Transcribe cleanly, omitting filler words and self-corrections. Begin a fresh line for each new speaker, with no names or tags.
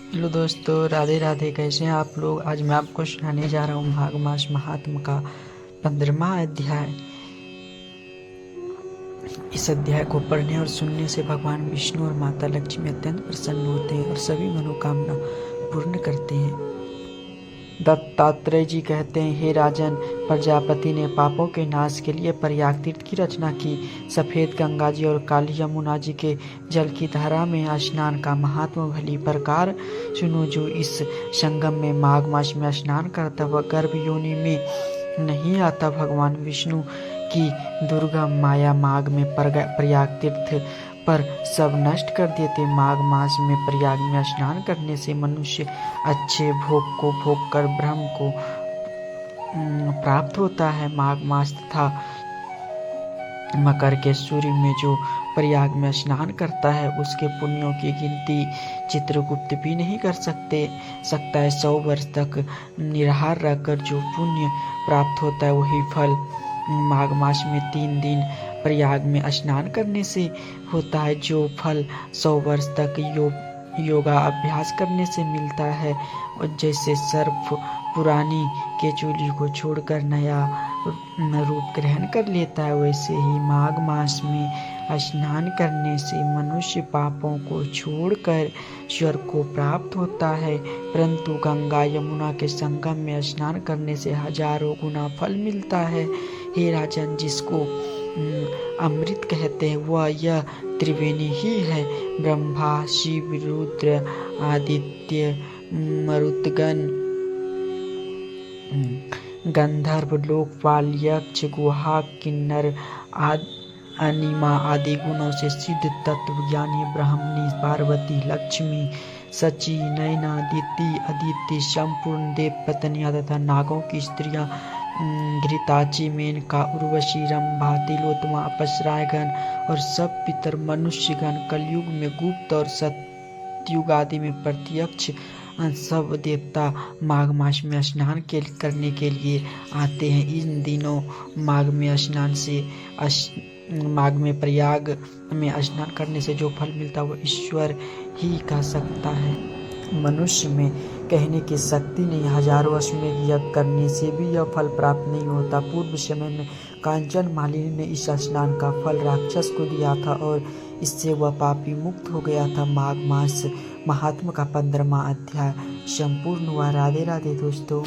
Hello दोस्तों, राधे राधे। कैसे हैं आप लोग। आज मैं आपको सुनाने जा रहा हूँ माघ मास महात्म का 15वां अध्याय। इस अध्याय को पढ़ने और सुनने से भगवान विष्णु और माता लक्ष्मी अत्यंत प्रसन्न होते हैं और सभी मनोकामना पूर्ण करते हैं। दत्तात्रेय जी कहते हैं, हे राजन, प्रजापति ने पापों के नाश के लिए प्रयाग तीर्थ की रचना की। सफेद गंगा जी और काली यमुना जी के जल की धारा में स्नान का महात्मा भली प्रकार सुनो। जो इस संगम में माघ मास में स्नान करता वह गर्भ योनि में नहीं आता। भगवान विष्णु की दुर्गम माया माघ में प्रयाग तीर्थ पर सब नष्ट कर देते। माघ मास में प्रयाग में स्नान करने से मनुष्य अच्छे भोग को भोग कर ब्रह्म को प्राप्त होता है। माघ मास तथा मकर के सूर्य में जो प्रयाग में स्नान करता है उसके पुण्यों की गिनती चित्रगुप्त भी नहीं कर सकता है। 100 वर्ष तक निराहार रहकर जो पुण्य प्राप्त होता है वही फल माघ मास में 3 दिन प्रयाग में स्नान करने से होता है। जो फल 100 वर्ष तक योगा अभ्यास करने से मिलता है। और जैसे सर्प पुरानी केचुली को छोड़कर नया रूप ग्रहण कर लेता है, वैसे ही माघ मास में स्नान करने से मनुष्य पापों को छोड़कर स्वर्ग को प्राप्त होता है। परंतु गंगा यमुना के संगम में स्नान करने से हजारों गुना फल मिलता है। हे राजन, जिसको अमृत कहते हैं वह यह त्रिवेणी ही है। ब्रह्मा, शिव, रुद्र, आदित्य, मरुतगण, गंधर्व, लोकपाल, यक्ष, गुहा, किन्नर, अनिमा आदि गुणों से सिद्ध तत्वज्ञानी ब्राह्मणी, पार्वती, लक्ष्मी, सची, नैना, अदिति, संपूर्ण देव पत्नियां तथा नागों की स्त्रियां, घृताची, मेनका, उर्वशी, रंभा, तिलोत्तमा, अपसरायगण और सब पितर मनुष्यगण, कलयुग में गुप्त और सतयुग आदि में प्रत्यक्ष सब देवता माघ मास में स्नान करने के लिए आते हैं। इन दिनों माघ में प्रयाग में स्नान करने से जो फल मिलता है वह ईश्वर ही कह सकता है। मनुष्य में कहने की शक्ति नहीं। हजारों अश्वमेध यज्ञ करने से भी यह फल प्राप्त नहीं होता। पूर्व समय में कांचन मालिनी ने इस स्नान का फल राक्षस को दिया था और इससे वह पापी मुक्त हो गया था। माघ मास महात्मा का 15वां अध्याय संपूर्ण हुआ। राधे राधे दोस्तों।